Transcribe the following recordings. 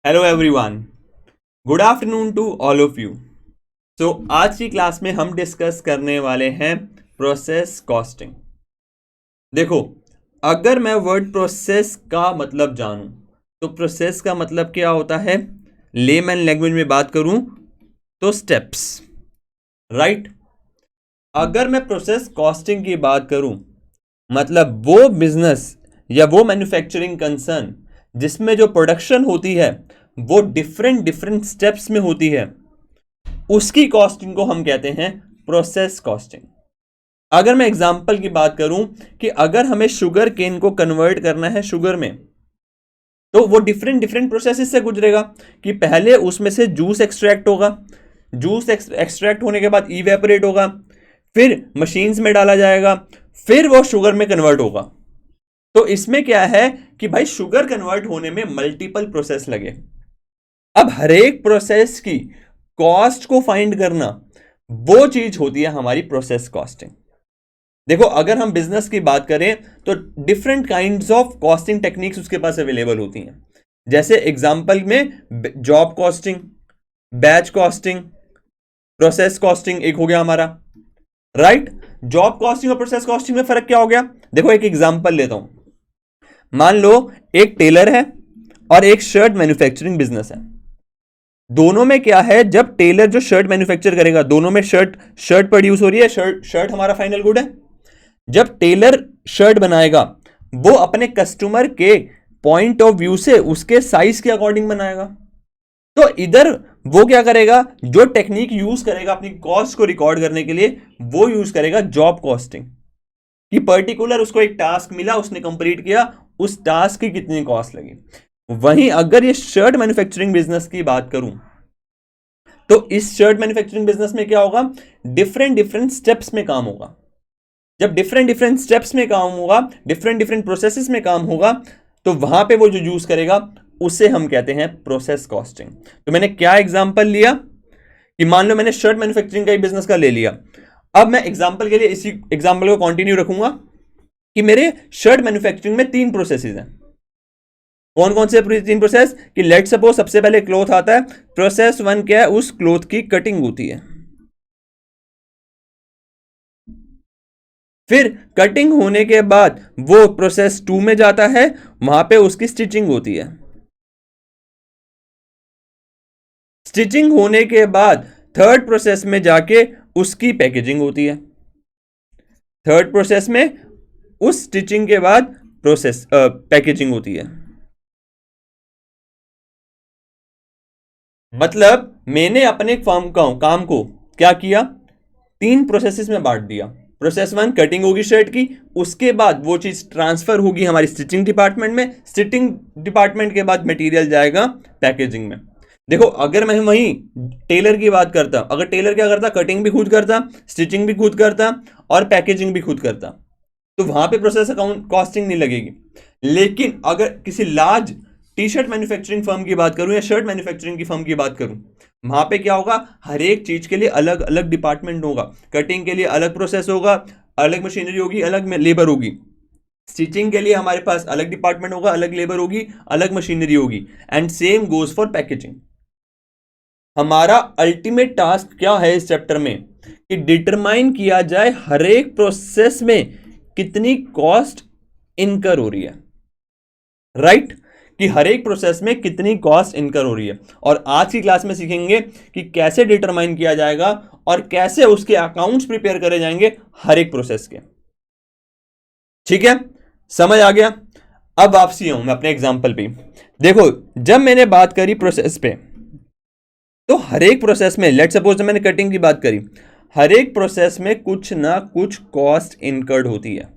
Hello everyone, good afternoon to all of you. आज की class में हम डिस्कस करने वाले हैं प्रोसेस कॉस्टिंग। देखो, अगर मैं वर्ड प्रोसेस का मतलब जानूं तो प्रोसेस का मतलब क्या होता है, लेमैन लैंग्वेज में बात करूं तो स्टेप्स, राइट। अगर मैं प्रोसेस कॉस्टिंग की बात करूं मतलब वो बिजनेस या वो मैन्युफैक्चरिंग कंसर्न जिसमें जो प्रोडक्शन होती है वो डिफरेंट डिफरेंट स्टेप्स में होती है, उसकी कॉस्टिंग को हम कहते हैं प्रोसेस कॉस्टिंग। अगर मैं एग्जांपल की बात करूं कि अगर हमें शुगर केन को कन्वर्ट करना है शुगर में, तो वो डिफरेंट डिफरेंट प्रोसेस से गुजरेगा कि पहले उसमें से जूस एक्सट्रैक्ट होगा, जूस एक्सट्रैक्ट होने के बाद इवेपोरेट होगा, फिर मशीन्स में डाला जाएगा, फिर वो शुगर में कन्वर्ट होगा। तो इसमें क्या है कि भाई शुगर कन्वर्ट होने में मल्टीपल प्रोसेस लगे। अब हर एक प्रोसेस की कॉस्ट को फाइंड करना, वो चीज होती है हमारी प्रोसेस कॉस्टिंग। देखो, अगर हम बिजनेस की बात करें तो different kinds of costing techniques उसके पास अवेलेबल होती हैं। जैसे एग्जांपल में job costing, batch costing, process costing एक हो गया हमारा, राइट। जॉब कॉस्टिंग और प्रोसेस कॉस्टिंग में फर्क क्या हो गया? देखो, एक एग्जांपल लेता हूं। मान लो एक टेलर है और एक शर्ट मैन्युफैक्चरिंग बिजनेस है। दोनों में क्या है, जब टेलर जो शर्ट मैन्युफैक्चर करेगा, दोनों में शर्ट शर्ट प्रोड्यूस हो रही है, शर्ट शर्ट हमारा फाइनल गुड है। जब टेलर शर्ट बनाएगा वो अपने कस्टमर के पॉइंट ऑफ व्यू से उसके साइज के अकॉर्डिंग बनाएगा। तो इधर वो क्या करेगा, जो टेक्निक यूज करेगा अपनी कॉस्ट को रिकॉर्ड करने के लिए, वो यूज करेगा जॉब कॉस्टिंग, कि पर्टिकुलर उसको एक टास्क मिला, उसने कंप्लीट किया, उस टास्क की कितनी कॉस्ट लगी। वहीं अगर ये शर्ट मैन्युफैक्चरिंग बिजनेस की बात करूं तो इस शर्ट मैन्युफैक्चरिंग बिजनेस में क्या होगा, डिफरेंट डिफरेंट स्टेप्स में काम होगा। जब डिफरेंट डिफरेंट स्टेप्स में काम होगा, डिफरेंट डिफरेंट प्रोसेसेस में काम होगा, तो वहां पे वो जो यूज करेगा उसे हम कहते हैं प्रोसेस कॉस्टिंग। तो मैंने क्या एग्जांपल लिया कि मान लो मैंने शर्ट मैन्युफैक्चरिंग का ही बिजनेस का ले लिया। अब मैं एग्जांपल के लिए इसी एग्जांपल को कंटिन्यू रखूंगा कि मेरे शर्ट मैन्युफैक्चरिंग में 3 प्रोसेसेस हैं। कौन कौन से 3 प्रोसेस? कि लेट सपोज सबसे पहले क्लॉथ आता है, प्रोसेस 1 क्या है, उस क्लॉथ की कटिंग होती है। फिर कटिंग होने के बाद वो प्रोसेस 2 में जाता है, वहां पे उसकी स्टिचिंग होती है। स्टिचिंग होने के बाद थर्ड प्रोसेस में जाके उसकी पैकेजिंग होती है। थर्ड प्रोसेस में उस स्टिचिंग के बाद प्रोसेस पैकेजिंग होती है। मतलब मैंने अपने काम को क्या किया, 3 प्रोसेसेस में बांट दिया। प्रोसेस 1 कटिंग होगी शर्ट की, उसके बाद वो चीज ट्रांसफर होगी हमारी स्टिचिंग डिपार्टमेंट में, स्टिचिंग डिपार्टमेंट के बाद मटेरियल जाएगा पैकेजिंग में। देखो, अगर मैं वहीं टेलर की बात करता, अगर टेलर क्या करता, कटिंग भी खुद करता, स्टिचिंग भी खुद करता और पैकेजिंग भी खुद करता, तो वहां पे प्रोसेस अकाउंट कॉस्टिंग नहीं लगेगी। लेकिन अगर किसी large T shirt manufacturing firm की बात करूं या शर्ट मैन्युफैक्चरिंग की फर्म की बात करूं, वहां पे क्या होगा, हर एक चीज के लिए अलग अलग डिपार्टमेंट होगा। कटिंग के लिए अलग प्रोसेस होगा, अलग मशीनरी होगी, अलग लेबर होगी। स्टिचिंग के लिए हमारे पास अलग डिपार्टमेंट होगा, अलग लेबर होगी, अलग मशीनरी होगी। And same goes for packaging. हमारा अल्टीमेट टास्क क्या है इस चैप्टर में, कि डिटरमाइन किया जाए हर एक प्रोसेस में कितनी कॉस्ट इनकर हो रही है, राइट। कि हर एक प्रोसेस में कितनी कॉस्ट इनकर हो रही है। और आज की क्लास में सीखेंगे कि कैसे डिटरमाइन किया जाएगा और कैसे उसके अकाउंट्स प्रिपेयर करे जाएंगे हर एक प्रोसेस के। ठीक है, समझ आ गया? अब वापसी हूं मैं अपने एग्जांपल पे। देखो, जब मैंने बात करी प्रोसेस पे, तो हर एक प्रोसेस में, लेट सपोज मैंने कटिंग की बात करी, हर एक प्रोसेस में कुछ ना कुछ कॉस्ट इनकर्ड होती है।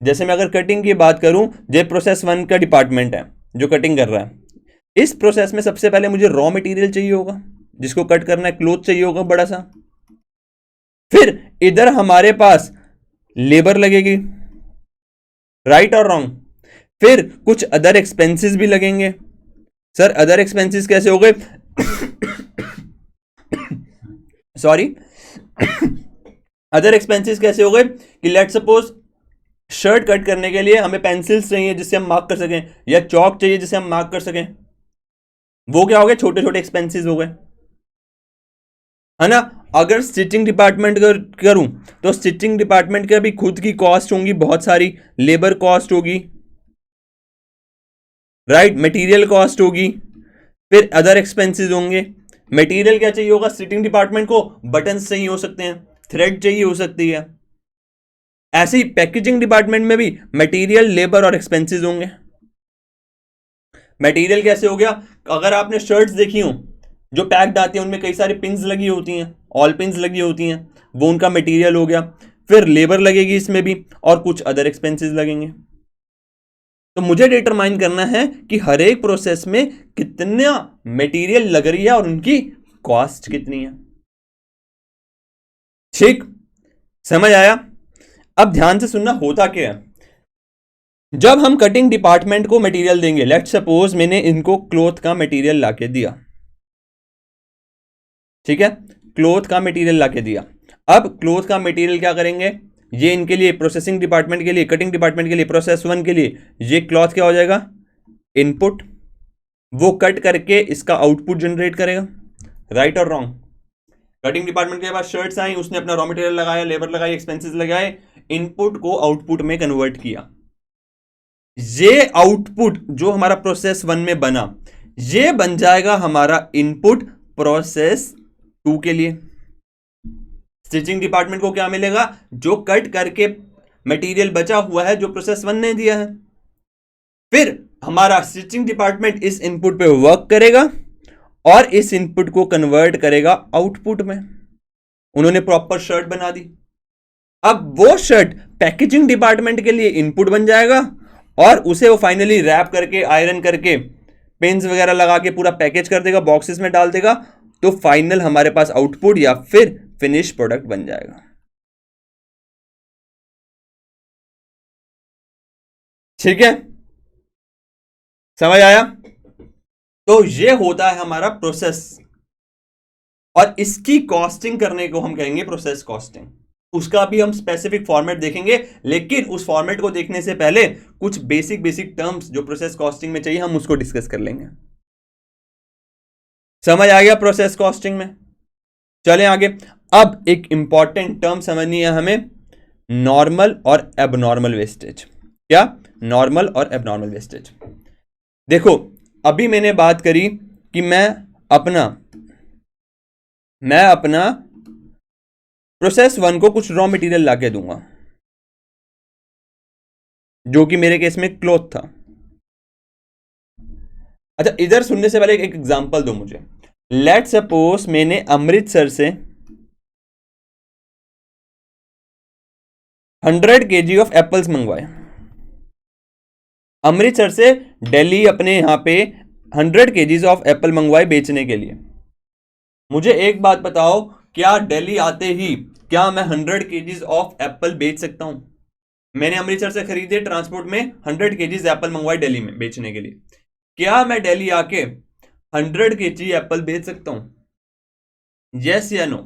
जैसे मैं अगर कटिंग की बात करूं, जो प्रोसेस 1 का डिपार्टमेंट है जो कटिंग कर रहा है, इस प्रोसेस में सबसे पहले मुझे रॉ मटेरियल चाहिए होगा, जिसको कट करना है, क्लोथ चाहिए होगा बड़ा सा। फिर इधर हमारे पास लेबर लगेगी, राइट और रॉन्ग। फिर कुछ अदर एक्सपेंसेस भी लगेंगे। सर, अदर एक्सपेंसेस कैसे हो गए? सॉरी, अदर एक्सपेंसेस कैसे हो गए कि लेट सपोज शर्ट कट करने के लिए हमें पेंसिल्स चाहिए जिससे हम मार्क कर सकें, या चौक चाहिए जिससे हम मार्क कर सकें। वो क्या हो गए, छोटे छोटे एक्सपेंसेस हो गए, है ना। अगर स्टिचिंग डिपार्टमेंट करूं तो स्टिचिंग डिपार्टमेंट के भी खुद की कॉस्ट होंगी, बहुत सारी लेबर कॉस्ट होगी, राइट, मटेरियल कॉस्ट होगी, फिर अदर एक्सपेंसेस होंगे। मटेरियल क्या चाहिए होगा स्टिचिंग डिपार्टमेंट को, बटन चाहिए हो सकते हैं, थ्रेड चाहिए हो सकती है। ऐसे ही पैकेजिंग डिपार्टमेंट में भी मटेरियल, लेबर और एक्सपेंसेस होंगे। मटेरियल कैसे हो गया, अगर आपने शर्ट्स देखी हो जो पैक्ड आती है, उनमें कई सारी पिंस लगी होती हैं, ऑल पिंस लगी होती हैं, वो उनका मटेरियल हो गया। फिर लेबर लगेगी इसमें भी, और कुछ अदर एक्सपेंसेस लगेंगे। तो मुझे डिटरमाइन करना है कि हर एक प्रोसेस में कितना मटेरियल लग रही है और उनकी कॉस्ट कितनी है। ठीक, समझ आया। अब ध्यान से सुनना, होता क्या है, जब हम कटिंग डिपार्टमेंट को मटेरियल देंगे, लेट सपोज मैंने इनको क्लॉथ का मटेरियल लाके दिया, ठीक है, क्लॉथ का मटेरियल लाके दिया। अब क्लॉथ का मटेरियल क्या करेंगे, ये इनके लिए प्रोसेसिंग डिपार्टमेंट के लिए, कटिंग डिपार्टमेंट के लिए, प्रोसेस वन के लिए, ये क्लॉथ क्या हो जाएगा, इनपुट। वो कट करके इसका आउटपुट जनरेट करेगा, राइट और रॉन्ग। कटिंग डिपार्टमेंट के पास शर्ट्स आई, उसने अपना रॉ मटेरियल लगाया, लेबर लगाई, एक्सपेंसेस लगाए, इनपुट को आउटपुट में कन्वर्ट किया। ये आउटपुट जो हमारा प्रोसेस वन में बना, ये बन जाएगा हमारा इनपुट प्रोसेस टू के लिए। स्टिचिंग डिपार्टमेंट को क्या मिलेगा, जो कट करके मटेरियल बचा हुआ है जो प्रोसेस वन ने दिया है। फिर हमारा स्टिचिंग डिपार्टमेंट इस इनपुट पे वर्क करेगा और इस इनपुट को कन्वर्ट करेगा आउटपुट में। उन्होंने प्रॉपर शर्ट बना दी। अब वो शर्ट पैकेजिंग डिपार्टमेंट के लिए इनपुट बन जाएगा और उसे वो फाइनली रैप करके, आयरन करके, पिन्स वगैरह लगा के पूरा पैकेज कर देगा, बॉक्सेस में डाल देगा, तो फाइनल हमारे पास आउटपुट या फिर फिनिश प्रोडक्ट बन जाएगा। ठीक है, समझ आया। तो ये होता है हमारा प्रोसेस, और इसकी कॉस्टिंग करने को हम कहेंगे प्रोसेस कॉस्टिंग। उसका भी हम स्पेसिफिक फॉर्मेट देखेंगे, लेकिन उस फॉर्मेट को देखने से पहले कुछ बेसिक टर्म्स जो प्रोसेस कॉस्टिंग में चाहिए, हम उसको डिस्कस कर लेंगे। समझ आ गया प्रोसेस कॉस्टिंग में। चलें आगे। अब एक इंपॉर्टेंट टर्म समझनी है हमें, नॉर्मल और एबनॉर्मल वेस्टेज। क्या, नॉर्मल और एबनॉर्मल वेस्टेज। देखो, अभी मैंने बात करी कि मैं अपना प्रोसेस वन को कुछ रॉ मटेरियल लाके दूंगा, जो कि मेरे केस में क्लॉथ था। अच्छा, इधर सुनने से पहले एक एग्जांपल दो मुझे। लेट सपोज मैंने अमृतसर से 100 kg ऑफ एप्पल्स मंगवाए। अमृतसर से दिल्ली अपने यहां पे 100 kg ऑफ एप्पल मंगवाए बेचने के लिए। मुझे एक बात बताओ, क्या दिल्ली आते ही क्या मैं 100 kg ऑफ एप्पल बेच सकता हूं? मैंने अमृतसर से खरीदे, ट्रांसपोर्ट में 100 kg एप्पल मंगवाए दिल्ली में बेचने के लिए। क्या मैं दिल्ली आके 100 kg एप्पल बेच सकता हूं? यस या नो?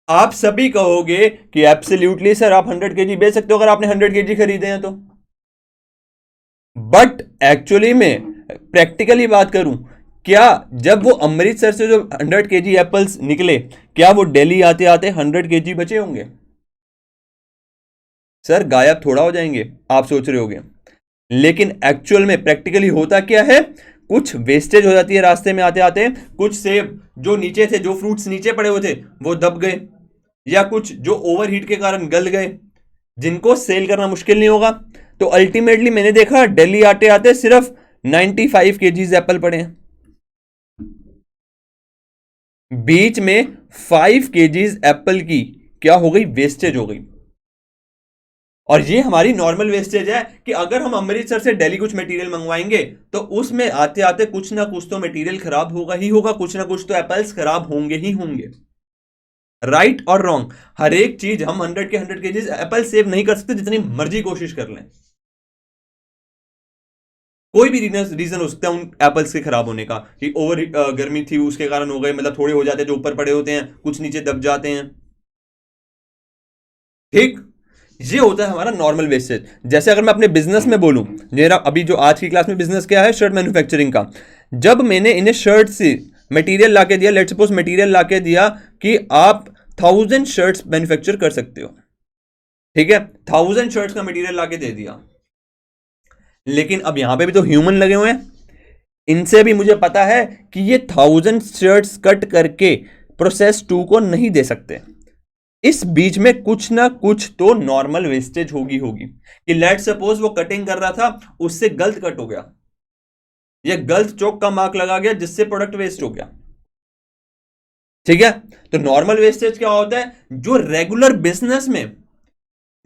आप सभी कहोगे कि एब्सोल्युटली सर, आप 100 kg बेच सकते हो अगर आपने 100 kg खरीदे हैं तो। बट एक्चुअली में प्रैक्टिकली बात करूं, क्या जब वो अमृतसर से जो 100 kg एप्पल्स निकले, क्या वो दिल्ली आते आते 100 kg बचे होंगे? सर गायब थोड़ा हो जाएंगे, आप सोच रहे होगे। लेकिन एक्चुअल में प्रैक्टिकली होता क्या है, कुछ वेस्टेज हो जाती है रास्ते में आते आते। कुछ सेब जो नीचे थे, जो फ्रूट्स नीचे पड़े हुए थे, वो दब गए, या कुछ जो ओवरहीट के कारण गल गए, जिनको सेल करना मुश्किल नहीं होगा। तो अल्टीमेटली मैंने देखा दिल्ली आते आते सिर्फ 95 kg एप्पल पड़े हैं, बीच में 5 kg एप्पल की क्या हो गई, वेस्टेज हो गई। और ये हमारी नॉर्मल वेस्टेज है कि अगर हम अमृतसर से दिल्ली कुछ मटेरियल मंगवाएंगे तो उसमें आते आते कुछ ना कुछ तो मटेरियल खराब होगा ही होगा, कुछ ना कुछ तो एप्पल्स खराब होंगे ही होंगे। राइट और रॉन्ग, हर एक चीज हम 100 के 100 kg एप्पल सेव नहीं कर सकते, जितनी मर्जी कोशिश कर लें। कोई भी रीजन हो सकता है उन एप्पल्स के खराब होने का, कि ओवर गर्मी थी उसके कारण हो गए, मतलब थोड़े हो जाते हैं जो ऊपर पड़े होते हैं, कुछ नीचे दब जाते हैं। ठीक, ये होता है हमारा नॉर्मल वेस्टेज। जैसे अगर मैं अपने बिजनेस में बोलूं, मेरा अभी जो आज की क्लास में बिजनेस क्या है, शर्ट मैन्युफैक्चरिंग का। जब मैंने इन्हें शर्ट से मटेरियल लाके दिया, लेट्स सपोज मटेरियल लाके दिया कि आप 1000 शर्ट्स मैन्युफैक्चर कर सकते हो, ठीक है, 1000 शर्ट्स का मटेरियल लाके दे दिया, लेकिन अब यहां पे भी तो ह्यूमन लगे हुए हैं, इनसे भी मुझे पता है कि ये 1000 शर्ट्स कट करके प्रोसेस 2 को नहीं दे सकते। इस बीच में कुछ ना कुछ तो नॉर्मल वेस्टेज होगी कि लेट सपोज वो कटिंग कर रहा था, उससे गलत कट हो गया या गलत चौक का मार्क लगा गया, जिससे प्रोडक्ट वेस्ट हो गया, ठीक है। तो नॉर्मल वेस्टेज क्या होता है, जो रेगुलर बिजनेस में,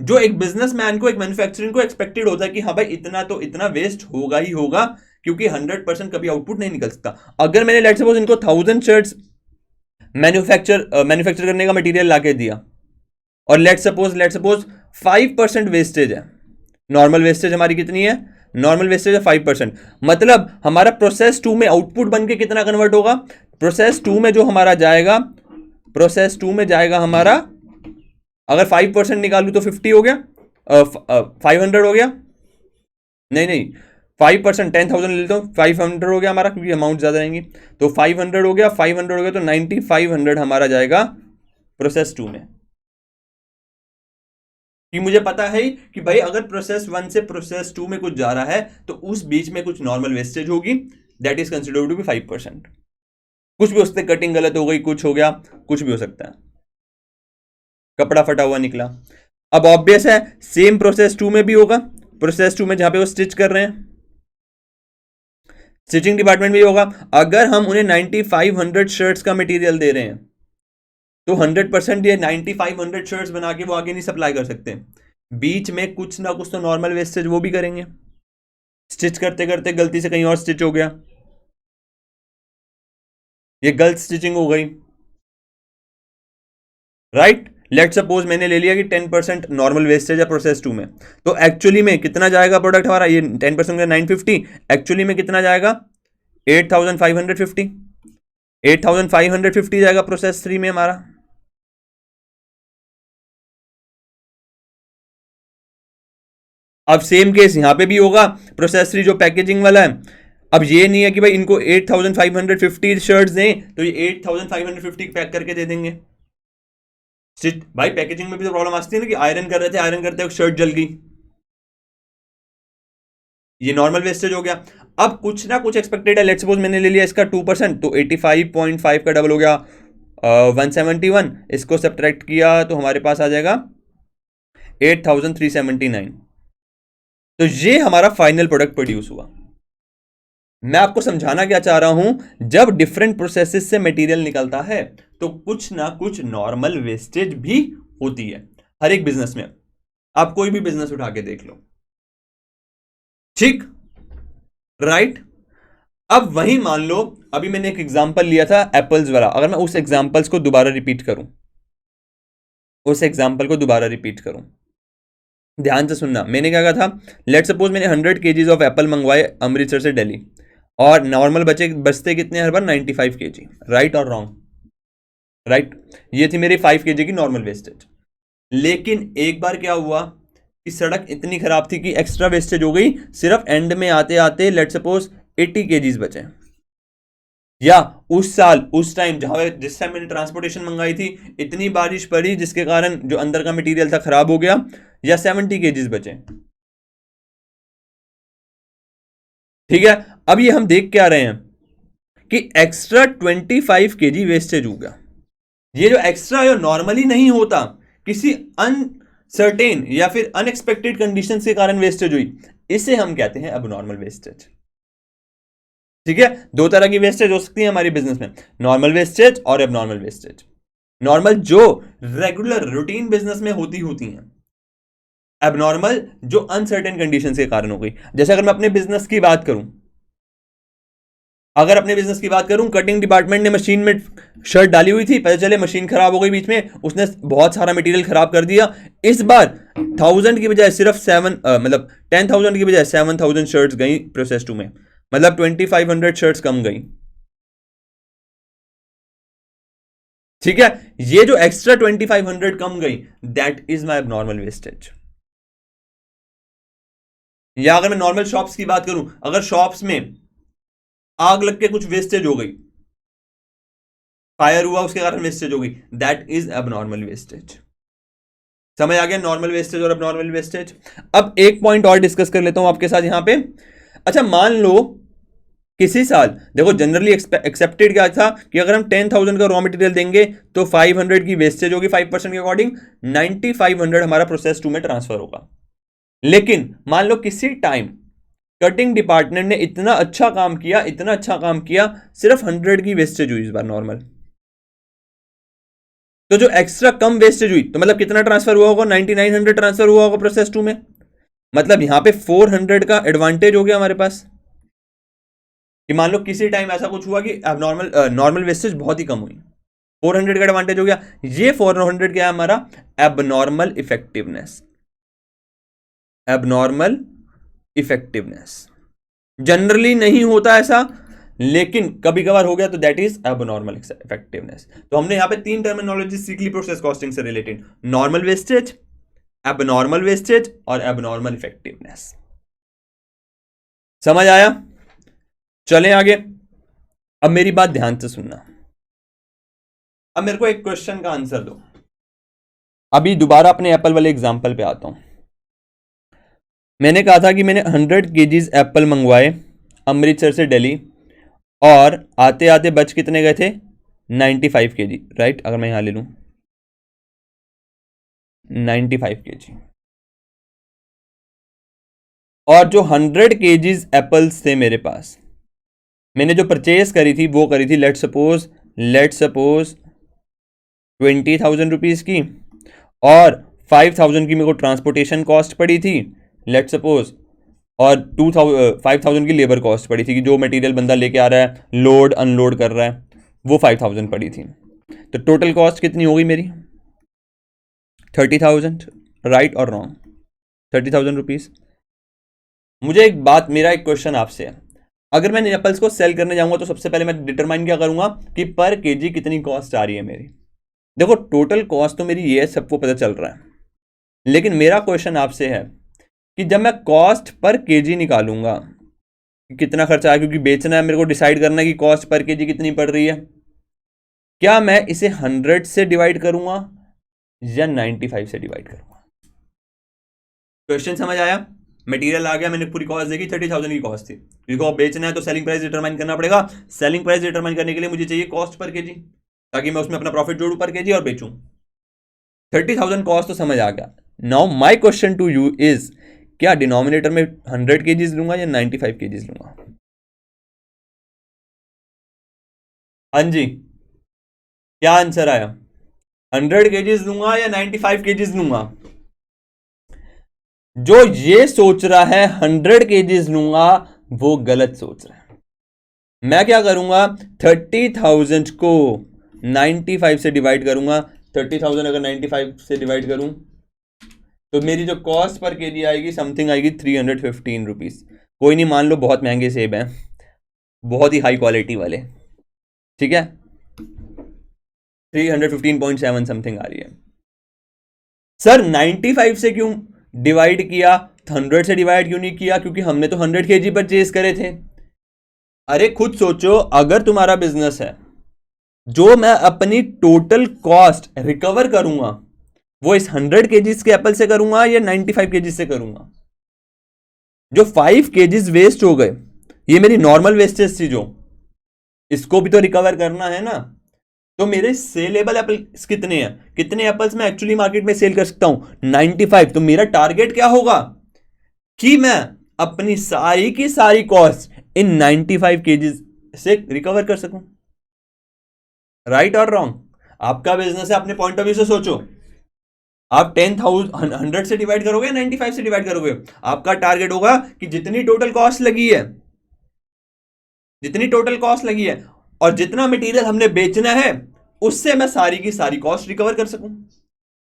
जो एक बिजनेसमैन को, एक मैन्युफैक्चरिंग को एक्सपेक्टेड होता है कि हाँ भाई इतना तो इतना वेस्ट होगा ही होगा, क्योंकि 100% कभी आउटपुट नहीं निकल सकता। अगर मैंने लेट सपोज इनको 1000 शर्ट्स मैन्युफैक्चर करने का मटेरियल लाके दिया और लेट सपोज 5% वेस्टेज है, नॉर्मल वेस्टेज हमारी कितनी है, नॉर्मल वेस्टेज है 5%, मतलब हमारा प्रोसेस 2 में आउटपुट बन के कितना कन्वर्ट होगा, प्रोसेस 2 में जो हमारा जाएगा, प्रोसेस 2 में जाएगा हमारा, अगर 5% निकालू तो 50 हो गया, 500 हो गया, नहीं 5% 10,000 ले लेता हूँ, 500 हो गया हमारा, क्योंकि अमाउंट ज़्यादा रहेंगी, तो 500 हो गया, 500 हो गया तो 9500 हमारा जाएगा प्रोसेस 2 में। कि मुझे पता है कि भाई अगर प्रोसेस 1 से प्रोसेस 2 में कुछ जा रहा है तो उस बीच में कुछ नॉर्मल वेस्टेज होगी, that is considered to be 5%। कुछ भी उससे कटिंग गलत हो गई, कुछ हो गया, कुछ भी हो सकता है, कपड़ा फटा हुआ निकला। अब ऑब्वियस है सेम प्रोसेस 2 में भी होगा, प्रोसेस 2 में जहां पे वो स्टिच कर रहे हैं, स्टिचिंग डिपार्टमेंट भी होगा। अगर हम उन्हें 9500 शर्ट्स का मटेरियल दे रहे हैं तो 100% ये 9500 शर्ट्स बना के वो आगे नहीं सप्लाई कर सकते, बीच में कुछ ना कुछ तो नॉर्मल वेस्टेज वो भी करेंगे, स्टिच करते करते गलती से कहीं और स्टिच हो गया, ये गलत स्टिचिंग हो गई, राइट। लेट सपोज मैंने ले लिया कि 10% नॉर्मल वेस्टेज है प्रोसेस 2 में, तो एक्चुअली में कितना जाएगा प्रोडक्ट हमारा, ये 10% का 950, एक्चुअली में कितना जाएगा 8550, 8550 जाएगा प्रोसेस 3 में हमारा। अब सेम केस यहां पे भी होगा, प्रोसेस 3 जो पैकेजिंग वाला है, अब ये नहीं है कि भाई इनको 8550 शर्ट्स दें तो ये 8550 पैक करके दे देंगे, भाई पैकेजिंग में भी तो प्रॉब्लम आती है ना कि आयरन कर रहे थे, आयरन करते वक्त शर्ट जल गई, ये नॉर्मल वेस्टेज हो गया। अब कुछ ना कुछ एक्सपेक्टेड है, लेट्स सपोज मैंने ले लिया इसका 2%, तो 85.5 का डबल हो गया 171, इसको सब्ट्रैक्ट किया तो हमारे पास आ जाएगा 8379। तो ये हमारा फाइनल प्रोडक्ट प्रोड्यूस हुआ। मैं आपको समझाना क्या चाह रहा हूं, जब डिफरेंट प्रोसेसेस से मटेरियल निकलता है तो कुछ ना कुछ नॉर्मल वेस्टेज भी होती है हर एक बिजनेस में। आप कोई भी बिजनेस उठा के देख लो, ठीक, राइट। अब वही मान लो, अभी मैंने एक एग्जांपल लिया था एप्पल्स वाला, अगर मैं उस एग्जांपल्स को दोबारा रिपीट करूं, ध्यान से सुनना। मैंने क्या कहा था, लेट सपोज मैंने 100 केजीज ऑफ एप्पल मंगवाए अमृतसर से दिल्ली, और नॉर्मल बचते कितने हर बार 95 केजी, राइट और रॉन्ग, राइट। ये थी मेरी 5 केजी की नॉर्मल वेस्टेज। लेकिन एक बार क्या हुआ कि सड़क इतनी खराब थी कि एक्स्ट्रा वेस्टेज हो गई, सिर्फ एंड में आते आते लेट सपोज 80 केजीज बचे, या उस साल उस टाइम जिस टाइम मैंने ट्रांसपोर्टेशन मंगाई थी इतनी बारिश पड़ी जिसके कारण जो अंदर का मटेरियल था खराब हो गया, या 70 केजीज बचे, ठीक है। अब ये हम देख क्या रहे हैं कि एक्स्ट्रा 25 केजी वेस्टेज होगा। ये जो एक्स्ट्रा है नॉर्मली नहीं होता, किसी अनसर्टेन या फिर अनएक्सपेक्टेड कंडीशन के कारण वेस्टेज हुई, इसे हम कहते हैं अबनॉर्मल वेस्टेज, ठीक है। दो तरह की वेस्टेज हो सकती है हमारी बिजनेस में, नॉर्मल वेस्टेज और एबनॉर्मल वेस्टेज। नॉर्मल जो रेगुलर रूटीन बिजनेस में होती हैं, एबनॉर्मल जो अनसर्टेन कंडीशन के कारण हो गई। जैसे अगर मैं अपने बिजनेस की बात करूं, कटिंग डिपार्टमेंट ने मशीन में शर्ट डाली हुई थी, पता चले मशीन खराब हो गई बीच में, उसने बहुत सारा मटेरियल खराब कर दिया। इस बार 1000 की बजाय सिर्फ 10,000 की बजाय 7,000 शर्ट्स गई प्रोसेस 2 में, मतलब 2500 शर्ट्स कम गई, ठीक है। ये जो एक्स्ट्रा 2500 कम गई, that is my abnormal wastage. या अगर मैं नॉर्मल शॉप्स की बात करूं, अगर शॉप्स में आग लग के कुछ वेस्टेज हो गई, फायर हुआ उसके कारण वेस्टेज हो गई, दैट इज एबनॉर्मल वेस्टेज। समझ आ गया नॉर्मल वेस्टेज और एबनॉर्मल वेस्टेज। अब एक पॉइंट और डिस्कस कर लेता हूं आपके साथ यहां पे। अच्छा मान लो किसी साल, देखो जनरली एक्सेप्टेड क्या था कि अगर हम 10,000 का रॉ मटेरियल देंगे तो 500 की वेस्टेज होगी 5% के अकॉर्डिंग, 9500 हमारा प्रोसेस 2 में ट्रांसफर होगा। लेकिन मान लो किसी टाइम कटिंग डिपार्टमेंट ने इतना अच्छा काम किया, इतना अच्छा काम किया, सिर्फ 100 की वेस्टेज हुई इस बार नॉर्मल। तो जो एक्स्ट्रा कम वेस्टेज हुई तो मतलब कितना ट्रांसफर हुआ होगा, 9900 ट्रांसफर हुआ होगा प्रोसेस 2 में। मतलब यहां पे 400 का एडवांटेज हो गया हमारे पास कि मान लो किसी टाइम ऐसा कुछ हुआ कि नॉर्मल वेस्टेज बहुत ही कम हुई, 400 का एडवांटेज हो गया। ये 400 क्या है हमारा, abnormal effectiveness. Abnormal effectiveness generally नहीं होता ऐसा, लेकिन कभी कभार हो गया तो दैट इज एबनॉर्मल इफेक्टिवनेस। तो हमने यहां पे 3 टर्मिनोलॉजी सीख ली प्रोसेस कॉस्टिंग से related, normal wastage, abnormal wastage और एबनॉर्मल इफेक्टिवनेस। समझ आया? चलें आगे। अब मेरी बात ध्यान से सुनना। अब मेरे को एक क्वेश्चन का आंसर दो। अभी दोबारा अपने एप्पल वाले एग्जांपल पे आता हूं। मैंने कहा था कि मैंने 100 केजीज एप्पल मंगवाए अमृतसर से दिल्ली, और आते आते बच कितने गए थे, 95 केजी, राइट? अगर मैं यहां ले लूं 95 केजी, और जो 100 केजीज एप्पल्स थे मेरे पास, मैंने जो परचेज करी थी वो करी थी लेट सपोज 20,000 रुपीज़ की, और 5,000 की मेरे को ट्रांसपोर्टेशन कॉस्ट पड़ी थी लेट सपोज, और 5,000 की लेबर कॉस्ट पड़ी थी कि जो मटेरियल बंदा लेके आ रहा है, लोड अनलोड कर रहा है, वो 5,000 पड़ी थी। तो टोटल कॉस्ट कितनी होगी मेरी, 30,000, राइट और रॉन्ग? 30,000 रुपीज़। मुझे एक बात, मेरा एक क्वेश्चन आपसे है, अगर मैं एप्पल्स को सेल करने जाऊंगा तो सबसे पहले मैं डिटरमाइन क्या करूंगा कि पर केजी कितनी कॉस्ट आ रही है मेरी। देखो टोटल कॉस्ट तो मेरी ये है, सबको पता चल रहा है, लेकिन मेरा क्वेश्चन आपसे है कि जब मैं कॉस्ट पर केजी निकालूंगा कितना खर्चा है, क्योंकि बेचना है मेरे को, डिसाइड करना है कि कॉस्ट पर केजी कितनी पड़ रही है, क्या मैं इसे 100 से डिवाइड करूंगा या 95 से डिवाइड करूंगा? क्वेश्चन समझ आया? मटेरियल आ गया, मैंने पूरी कॉस्ट देखी, 30,000 की कॉस्ट थी, क्योंकि बेचना है तो सेलिंग प्राइस डिटरमाइन करना पड़ेगा। सेलिंग प्राइस डिटरमाइन करने के लिए मुझे चाहिए कॉस्ट पर केजी, ताकि मैं उसमें अपना प्रॉफिट जोड़ू पर केजी और बेचूं। 30,000 कॉस्ट तो समझ आ गया। Now my question to you is, क्या डिनोमिनेटर में 100 केजीज लूंगा या 95 केजीज लूंगा? हाँ जी, क्या आंसर आया? 100 केजीज लूंगा या 95 केजीज लूंगा? जो ये सोच रहा है 100 केजीज लूंगा वो गलत सोच रहा है। मैं क्या करूंगा, 30,000 को 95 से डिवाइड करूंगा। 30,000 अगर 95 से डिवाइड करूं तो मेरी जो कॉस्ट पर केजी आएगी समथिंग आएगी 315 रुपीज। कोई नहीं, मान लो बहुत महंगे सेब हैं, बहुत ही हाई क्वालिटी वाले, ठीक है, 315.7 समथिंग आ रही है। सर 95 से क्यों डिवाइड किया, 100 से डिवाइड क्यों नहीं किया? क्योंकि हमने तो 100 केजी परचेज करे थे। अरे खुद सोचो, अगर तुम्हारा बिजनेस है, जो मैं अपनी टोटल कॉस्ट रिकवर करूंगा वो इस 100 केजीज के एप्पल से करूंगा या 95 केजीज से करूंगा? जो 5 केजीज वेस्ट हो गए ये मेरी नॉर्मल वेस्टेज थी, जो इसको भी तो रिकवर करना है ना। तो मेरे सेलेबल एप्पल्स कितने हैं, कितने एप्पल्स मैं एक्चुअली मार्केट में सेल कर सकता हूं, 95। तो मेरा टारगेट क्या होगा कि मैं अपनी सारी की सारी कॉस्ट इन 95 केजीज से रिकवर कर सकूं। राइट और रॉन्ग? आपका बिजनेस है, अपने पॉइंट ऑफ व्यू से सोचो। आप 10,000 100 से डिवाइड करोगे, 95 से डिवाइड करोगे, आपका टारगेट होगा कि जितनी टोटल कॉस्ट लगी है, जितनी टोटल कॉस्ट लगी है और जितना मटेरियल हमने बेचना है, उससे मैं सारी की सारी कॉस्ट रिकवर कर सकूं।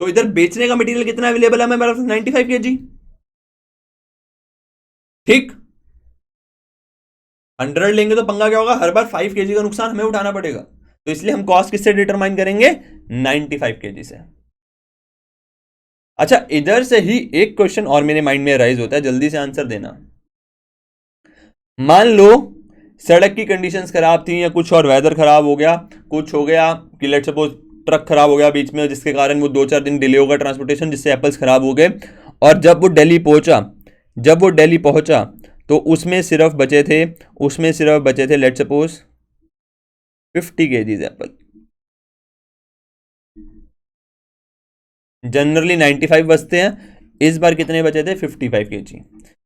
तो इधर बेचने का मटेरियल कितना अवेलेबल है मेरे पास, 95 केजी, ठीक। 100 लेंगे तो पंगा क्या होगा, हर बार 5 केजी का नुकसान हमें उठाना पड़ेगा। तो इसलिए हम कॉस्ट किससे डिटरमाइन करेंगे, 95 केजी से। अच्छा, इधर से ही एक क्वेश्चन और मेरे माइंड में राइज होता है, जल्दी से आंसर देना। मान लो सड़क की कंडीशंस खराब थी या कुछ और, वेदर खराब हो गया, कुछ हो गया कि लेट्स सपोज ट्रक खराब हो गया बीच में, जिसके कारण वो 2-4 दिन डिले होगा ट्रांसपोर्टेशन, जिससे एप्पल्स खराब हो गए। और जब वो दिल्ली पहुंचा तो उसमें सिर्फ बचे थे let's suppose 50 KGs Apple. Generally 95 बचते हैं, इस बार कितने बचे थे? 55 केजी।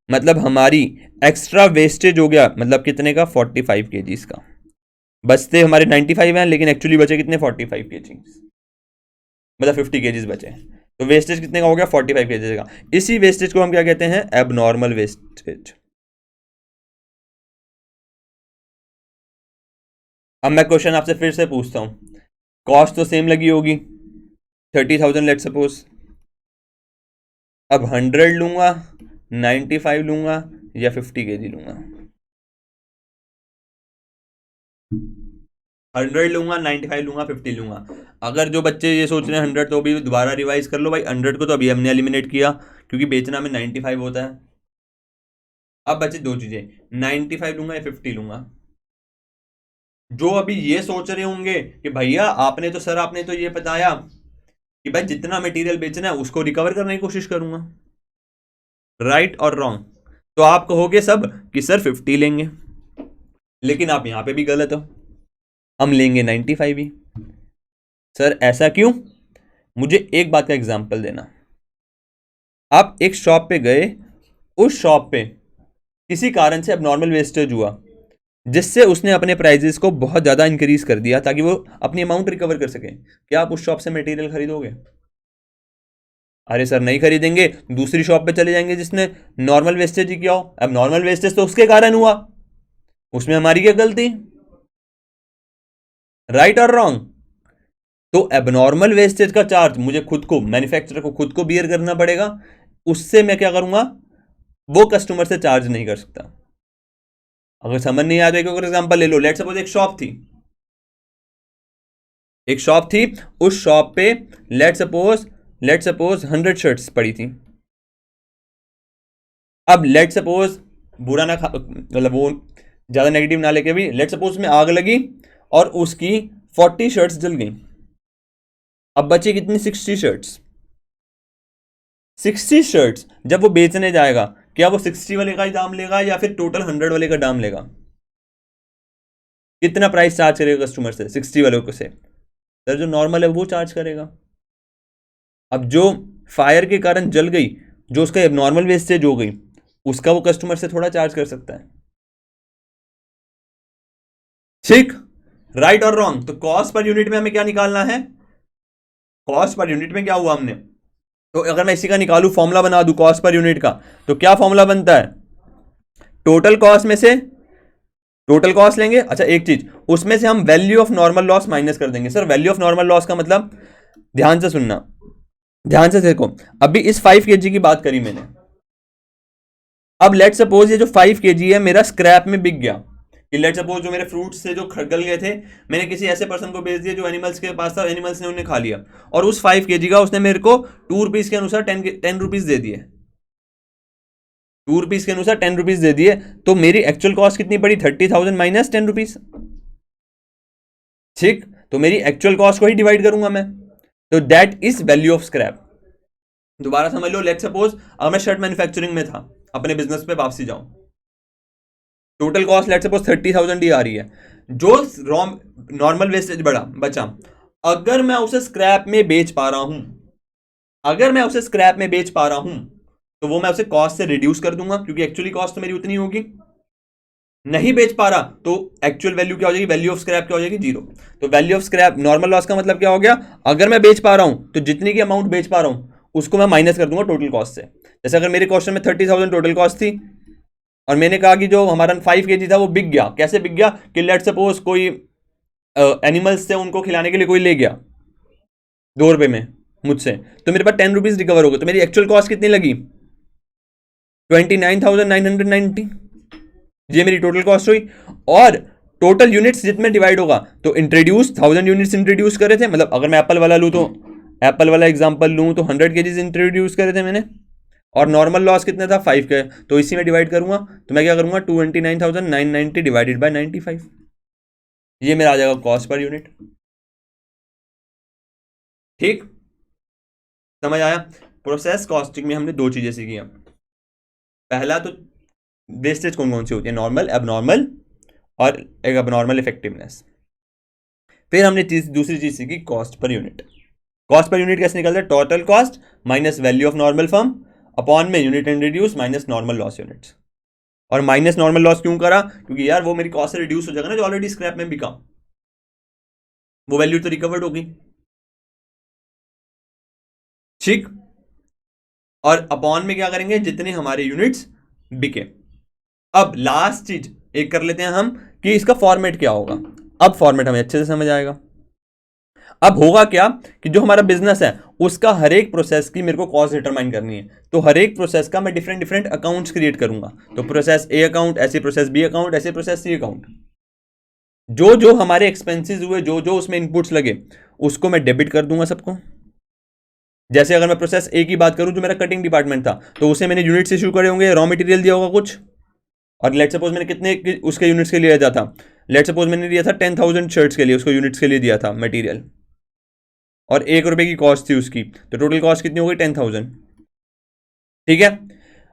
मतलब हमारी एक्स्ट्रा वेस्टेज हो गया, मतलब कितने का? 45 केजीज का। बचते हमारे 95 हैं, लेकिन एक्चुअली बचे कितने? 45 केजी, मतलब 50 केजीज बचे। तो वेस्टेज कितने का हो गया? 45 केजीज का। इसी वेस्टेज को हम क्या कहते हैं? Abnormal wastage. अब मैं क्वेश्चन आपसे फिर से पूछता हूं, कॉस्ट तो सेम लगी होगी 30,000 लेट सपोज। अब 100 लूंगा, 95 लूंगा या 50 केजी लूंगा? 100 लूंगा, 95 लूंगा, 50 लूंगा। अगर जो बच्चे ये सोच रहे हैं 100, तो अभी दोबारा रिवाइज कर लो भाई। 100 को तो अभी हमने एलिमिनेट किया क्योंकि बेचना में 95 होता है। अब बचे दो चीजें, 95 लूंगा या 50 लूंगा। जो अभी ये सोच रहे होंगे कि भैया आपने तो ये बताया कि भाई जितना मटेरियल बेचना है उसको रिकवर करने की कोशिश करूंगा, राइट और रॉन्ग? तो आप कहोगे सब कि सर 50 लेंगे, लेकिन आप यहां पे भी गलत हो, हम लेंगे 95 ही। सर ऐसा क्यों? मुझे एक बात का एग्जांपल देना। आप एक शॉप पे गए, उस शॉप पे किसी कारण से abnormal वेस्टेज हुआ, जिससे उसने अपने प्राइजेस को बहुत ज़्यादा इंक्रीज कर दिया ताकि वो अपनी अमाउंट रिकवर कर सके। क्या आप उस शॉप से मटेरियल खरीदोगे? अरे सर नहीं खरीदेंगे, दूसरी शॉप पे चले जाएंगे जिसने नॉर्मल वेस्टेज ही किया हो। अब नॉर्मल वेस्टेज तो उसके कारण हुआ, उसमें हमारी क्या गलती? राइट और रॉन्ग? तो एबनॉर्मल वेस्टेज का चार्ज मुझे खुद को, मैन्युफैक्चरर को खुद को बियर करना पड़ेगा। उससे मैं क्या करूंगा? वो कस्टमर से चार्ज नहीं कर सकता। अगर समझ नहीं आ जाएगा, अगर एग्जांपल ले लो, लेट्स सपोज एक शॉप थी, उस शॉप पे लेट सपोज 100 शर्ट्स पड़ी थी। अब लेट सपोज बुरा ना मतलब वो ज्यादा नेगेटिव ना लेके भी, लेट सपोज में आग लगी और उसकी 40 शर्ट्स जल गई। अब बची कितनी? 60 शर्ट्स। 60 शर्ट्स जब वो बेचने जाएगा, क्या वो 60 वाले का ही दाम लेगा या फिर टोटल 100 वाले का दाम लेगा? कितना प्राइस चार्ज करेगा कस्टमर से? 60 वालों को से सर जो नॉर्मल है वो चार्ज करेगा। अब जो फायर के कारण जल गई, जो उसका नॉर्मल वेस्टेज हो गई, उसका वो कस्टमर से थोड़ा चार्ज कर सकता है। ठीक, राइट और रॉन्ग? तो कॉस्ट पर यूनिट में हमें क्या निकालना है? कॉस्ट पर यूनिट में क्या हुआ हमने, तो अगर मैं इसी का निकालू, फॉर्मूला बना दूं कॉस्ट पर यूनिट का, तो क्या फॉर्मूला बनता है? टोटल कॉस्ट में से टोटल कॉस्ट लेंगे। अच्छा एक चीज, उसमें से हम value of normal loss minus कर देंगे। Sir value of normal loss का मतलब, ध्यान से सुनना, ध्यान से देखो। अभी इस 5 केजी की बात करी मैंने। अब लेट सपोज ये जो 5 केजी है मेरा स्क्रैप में बिक गया, कि लेट सपोज जो मेरे फ्रूट्स से जो गल गए थे, मैंने किसी ऐसे पर्सन को बेच दिया जो एनिमल्स के पास था, एनिमल्स ने उन्हें खा लिया, और उस 5 केजी का उसने मेरे को 2 रुपीज के अनुसार 10 रुपीज दे दिए। 2 रुपीज के अनुसार 10 रुपीज दे दिए, तो मेरी एक्चुअल कॉस्ट कितनी पड़ी? 30,000 माइनस 10 रुपीज। ठीक, तो मेरी एक्चुअल कॉस्ट को ही डिवाइड करूंगा मैं, तो that is value of scrap. दोबारा समझ लो, लेट सपोज अगर मैं शर्ट मैन्युफैक्चरिंग में था, अपने बिजनेस पे वापसी जाऊं, टोटल कॉस्ट लेट सपोज 30,000 ही आ रही है, जो नॉर्मल वेस्टेज बचा, अगर मैं उसे स्क्रैप में बेच पा रहा हूं, तो वो मैं उसे कॉस्ट से रिड्यूस कर दूंगा, क्योंकि एक्चुअली कॉस्ट तो मेरी उतनी होगी। नहीं बेच पा रहा तो एक्चुअल वैल्यू क्या हो जाएगी? वैल्यू ऑफ स्क्रैप क्या हो जाएगी? 0। तो value of scrap normal loss का मतलब क्या हो गया? अगर मैं बेच पा रहा हूं तो जितनी की अमाउंट बेच पा रहा हूं उसको मैं माइनस कर दूंगा टोटल कॉस्ट से। जैसे अगर मेरे क्वेश्चन में 30,000 टोटल कॉस्ट थी, और मैंने कहा कि जो हमारा 5 केजी था वो बिक गया। कैसे बिक गया? कि लेट सपोज कोई एनिमल्स थे, उनको खिलाने के लिए कोई ले गया 2 रुपए में मुझसे, तो मेरे पास 10 रुपीज रिकवर हो गए, तो मेरी एक्चुअल कॉस्ट कितनी लगी? 29,990। ये मेरी टोटल कॉस्ट हुई। और टोटल यूनिट्स जितने डिवाइड होगा, तो इंट्रोड्यूस 1000 यूनिट्स इंट्रोड्यूस करे थे, मतलब अगर मैं एप्पल वाला लूँ तो एप्पल वाला एग्जांपल लूँ तो 100 केजीज इंट्रोड्यूस करे थे मैंने, और नॉर्मल लॉस कितने था 5 का, तो इसी में डिवाइड करूंगा, तो मैं क्या करूंगा 29,990 डिवाइडेड बाय 95, ये मेरा आ जाएगा कॉस्ट पर यूनिट। ठीक, समझ आया। प्रोसेस कॉस्टिंग में हमने दो चीजें सीखी हैं। पहला तो वेस्टेज कौन कौन सी होती है, नॉर्मल, एबनॉर्मल और एक एबनॉर्मल इफेक्टिवनेस। फिर हमने दूसरी चीज सीखी cost per unit. Cost per unit कैसे निकलता है, total cost minus value of normal firm upon में unit and reduce minus normal loss units. और माइनस नॉर्मल लॉस क्यों करा, क्योंकि यार वो मेरी कॉस्ट से रिड्यूस हो जाएगा ना, जो ऑलरेडी स्क्रैप में बिका, वो वैल्यू तो रिकवर्ड होगी। ठीक, और अपॉन में क्या करेंगे, जितने हमारे यूनिट्स बिके। अब लास्ट चीज एक कर लेते हैं हम कि इसका फॉर्मेट क्या होगा। अब फॉर्मेट हमें अच्छे से समझ आएगा। अब होगा क्या कि जो हमारा बिजनेस है उसका हर एक प्रोसेस की मेरे को कॉस्ट डिटरमाइन करनी है, तो हर एक प्रोसेस का मैं डिफरेंट डिफरेंट अकाउंट्स क्रिएट करूंगा। तो प्रोसेस ए अकाउंट, ऐसे प्रोसेस बी अकाउंट, ऐसे प्रोसेस सी अकाउंट। जो जो हमारे एक्सपेंसेस हुए, जो जो उसमें इनपुट्स लगे, उसको मैं डेबिट कर दूंगा सबको। जैसे अगर मैं प्रोसेस ए की बात करूं, जो मेरा कटिंग डिपार्टमेंट था, तो उसे मैंने यूनिट्स इशू करे होंगे, रॉ मटेरियल दिया होगा कुछ, और लेट सपोज मैंने कितने उसके यूनिट्स के लिए लिया था, लेट सपोज मैंने लिया था 10,000 शर्ट्स के लिए, उसको यूनिट्स के लिए दिया था मटेरियल, और ₹1 की कॉस्ट थी उसकी, तो टोटल कॉस्ट कितनी हो गई 10,000। ठीक है,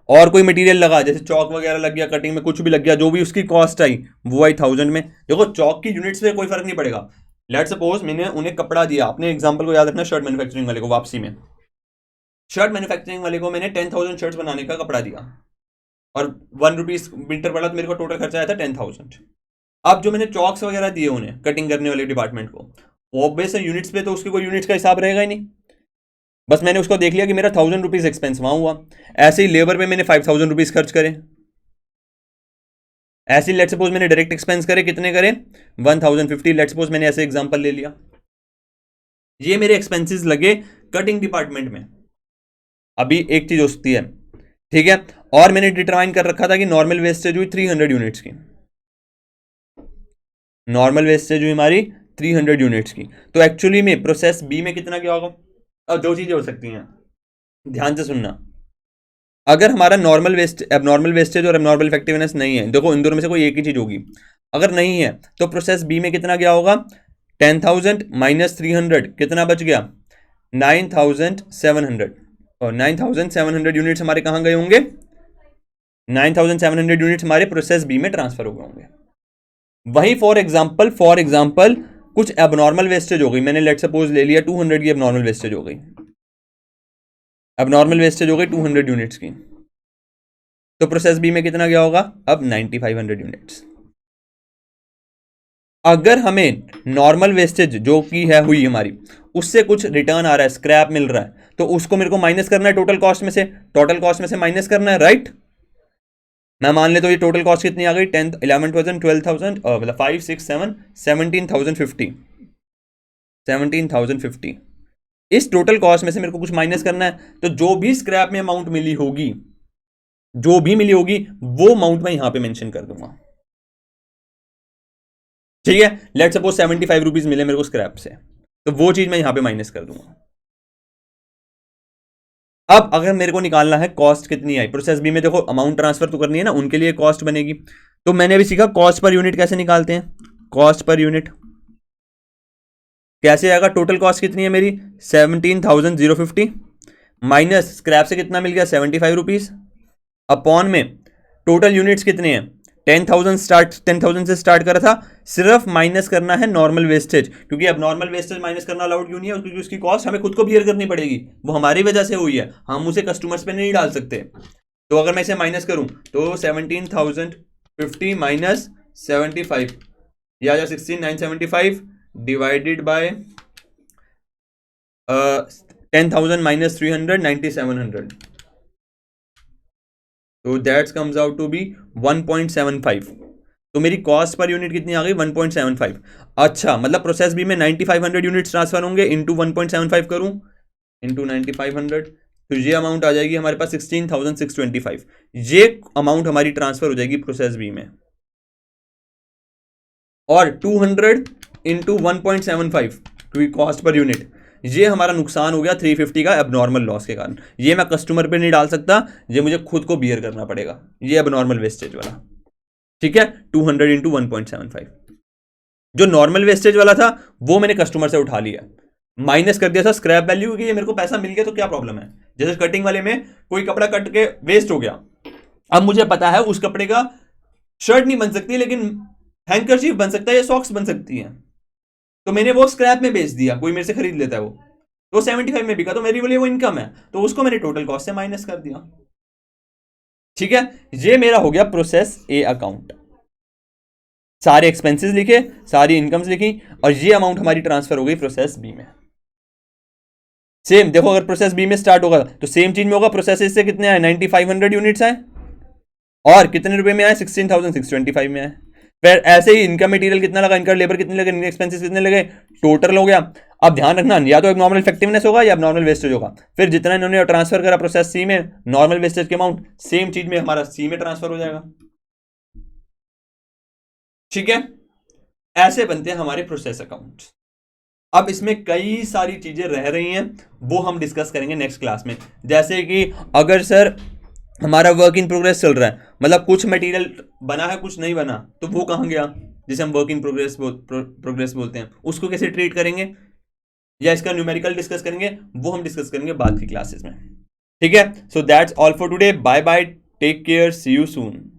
और कोई मटेरियल लगा, जैसे चौक वगैरह लग गया, कटिंग में कुछ भी लग गया, जो भी उसकी कॉस्ट आई वो आई 1000 में। देखो चौक की यूनिट्स पे कोई फर्क नहीं पड़ेगा। लेट सपोज मैंने उन्हें कपड़ा दिया, अपने एग्जांपल को याद रखना, शर्ट मैन्युफैक्चरिंग वाले को, वापसी में शर्ट मैन्युफैक्चरिंग वाले को मैंने 10,000 शर्ट्स बनाने का कपड़ा दिया, और ₹1 मीटर पड़ा, तो मेरे को टोटल खर्चा आया था 10,000। अब जो मैंने चौक्स वगैरह दिए उन्हें कटिंग करने वाले डिपार्टमेंट को, ऑब्वियस है यूनिट्स पे तो उसके कोई यूनिट्स का हिसाब रहेगा ही नहीं, बस मैंने उसको देख लिया कि मेरा ₹1,000 एक्सपेंस वहां हुआ। ऐसे ही लेबर पे मैंने ₹5,000 खर्च करे, ऐसे ही लेट सपोज मैंने डायरेक्ट एक्सपेंस करे, कितने करे 1,050, लेट सपोज मैंने ऐसे एग्जांपल ले लिया। ये मेरे एक्सपेंसेस लगे कटिंग डिपार्टमेंट में। अभी एक चीज हो सकती है, ठीक है, और मैंने डिटरमाइन कर रखा था कि नॉर्मल वेस्टेज हुई 300 यूनिट्स की, नॉर्मल वेस्टेज हुई हमारी 300 यूनिट्स की, तो एक्चुअली में प्रोसेस बी में कितना क्या होगा। अब दो चीजें हो सकती हैं, ध्यान से सुनना। अगर हमारा नॉर्मल वेस्ट एबनॉर्मल वेस्टेज और एबनॉर्मल इफेक्टिवनेस नहीं है, देखो इन दोनों में से कोई एक ही चीज होगी, अगर नहीं है तो प्रोसेस बी में कितना क्या होगा, 10,000 माइनस 300 कितना बच गया 9,700, और 9,700 यूनिट्स हमारे कहां गए होंगे, 9,700 यूनिट्स हमारे प्रोसेस बी में ट्रांसफर हो गए होंगे। वही फॉर एग्जाम्पल कुछ एबनॉर्मल वेस्टेज हो गई, मैंने लेट सपोज ले लिया 200 की एबनॉर्मल वेस्टेज हो गई, एबनॉर्मल वेस्टेज हो गई 200 यूनिट्स की, तो प्रोसेस बी में कितना गया होगा अब 9,500 यूनिट्स। अगर हमें नॉर्मल वेस्टेज जो की है हुई हमारी, उससे कुछ रिटर्न आ रहा है, स्क्रैप मिल रहा है, तो उसको मेरे को माइनस करना है टोटल कॉस्ट में से, टोटल कॉस्ट में से माइनस करना है, राइट। मैं मान लेता हूं ये टोटल कॉस्ट कितनी आ गई 10, 11,000, 12,000, मतलब 5, 6, 7, 17,050, 17,050। इस टोटल कॉस्ट में से मेरे को कुछ माइनस करना है, तो जो भी स्क्रैप में अमाउंट मिली होगी, जो भी मिली होगी वो अमाउंट मैं यहां पे मेंशन कर दूंगा। ठीक है, लेट सपोज 75 रुपीज मिले मेरे को स्क्रैप से, तो वो चीज मैं यहां पे माइनस कर दूंगा। अब अगर मेरे को निकालना है कॉस्ट कितनी आई प्रोसेस बी में, देखो अमाउंट ट्रांसफर तो करनी है ना, उनके लिए कॉस्ट बनेगी, तो मैंने अभी सीखा कॉस्ट पर यूनिट कैसे निकालते हैं। कॉस्ट पर यूनिट कैसे आएगा, टोटल कॉस्ट कितनी है मेरी 17,050 माइनस स्क्रैप से कितना मिल गया 75 रुपीज, अपॉन में टोटल यूनिट्स कितने हैं 10,000 से स्टार्ट करा था, सिर्फ माइनस करना है नॉर्मल वेस्टेज, क्योंकि अब नॉर्मल वेस्टेज माइनस करना अलाउड क्यों नहीं है, क्योंकि उसकी कॉस्ट हमें खुद को बियर करनी पड़ेगी, वो हमारी वजह से हुई है, हम उसे कस्टमर्स पे नहीं डाल सकते। तो अगर मैं इसे माइनस करूं तो 17,050 माइनस 75, या 16,975 डिवाइडेड बाय 10,000 माइनस 300, 9,700, तो that's comes out to be 1.75। तो मेरी कॉस्ट पर यूनिट कितनी आ गई 1.75। अच्छा, मतलब प्रोसेस बी में 9,500 यूनिट्स ट्रांसफर होंगे, इंटू 1.75 करूं इंटू 9,500, तो ये अमाउंट आ जाएगी हमारे पास 16,625। ये अमाउंट हमारी ट्रांसफर हो जाएगी प्रोसेस बी में, और 200 इंटू 1.75 क्योंकि कॉस्ट पर यूनिट, ये हमारा नुकसान हो गया 350 का एबनॉर्मल लॉस के कारण, ये मैं कस्टमर पे नहीं डाल सकता, ये मुझे खुद को बियर करना पड़ेगा, ये एबनॉर्मल वेस्टेज वाला। ठीक है, 200 इंटू 1.75। जो नॉर्मल वेस्टेज वाला था वो मैंने कस्टमर से उठा लिया, माइनस कर दिया था स्क्रैप वैल्यू, क्योंकि ये मेरे को पैसा मिल गया तो क्या प्रॉब्लम है। जैसे कटिंग वाले में कोई कपड़ा कट के वेस्ट हो गया, अब मुझे पता है उस कपड़े का शर्ट नहीं बन सकती, लेकिन हैंकरचीफ बन सकता है या सॉक्स बन सकती है, तो मैंने वो स्क्रैप में बेच दिया, कोई मेरे से खरीद लेता है वो, तो 75 में बिका, तो मेरे लिए वो इनकम है, तो उसको मैंने टोटल कॉस्ट से माइनस कर दिया। ठीक है, ये मेरा हो गया प्रोसेस ए अकाउंट। सारे एक्सपेंसेस लिखे, सारी इनकम्स लिखी, और ये अमाउंट हमारी ट्रांसफर हो गई प्रोसेस बी में। सेम देखो, अगर प्रोसेस बी में स्टार्ट होगा तो सेम चीज में होगा, प्रोसेस ए से कितने आए 9500 यूनिट्स आए, और कितने रुपए में आए 16,625 में आए। फिर ऐसे ही इनकम मटेरियल कितना लगा, इनका लेबर कितने लगे, इनके एक्सपेंसेस कितने लगे, टोटल हो गया। अब ध्यान रखना, या तो एक नॉर्मल इफेक्टिवनेस होगा या नॉर्मल वेस्टेज होगा, फिर जितना इन्होंने ट्रांसफर करा प्रोसेस सी में नॉर्मल वेस्टेज के अमाउंट सेम चीज में हमारा सी में ट्रांसफर हो जाएगा। ठीक है, ऐसे बनते हैं हमारे प्रोसेस अकाउंट। अब इसमें कई सारी चीजें रह रही हैं, वो हम डिस्कस करेंगे नेक्स्ट क्लास में। जैसे कि अगर सर हमारा वर्क इन प्रोग्रेस चल रहा है, मतलब कुछ मटेरियल बना है कुछ नहीं बना, तो वो कहाँ गया, जिसे हम वर्क इन प्रोग्रेस बोलते हैं, उसको कैसे ट्रीट करेंगे, या इसका न्यूमेरिकल डिस्कस करेंगे, वो हम डिस्कस करेंगे बाद की क्लासेस में। ठीक है, so that's all for today, bye bye, take care, see you soon.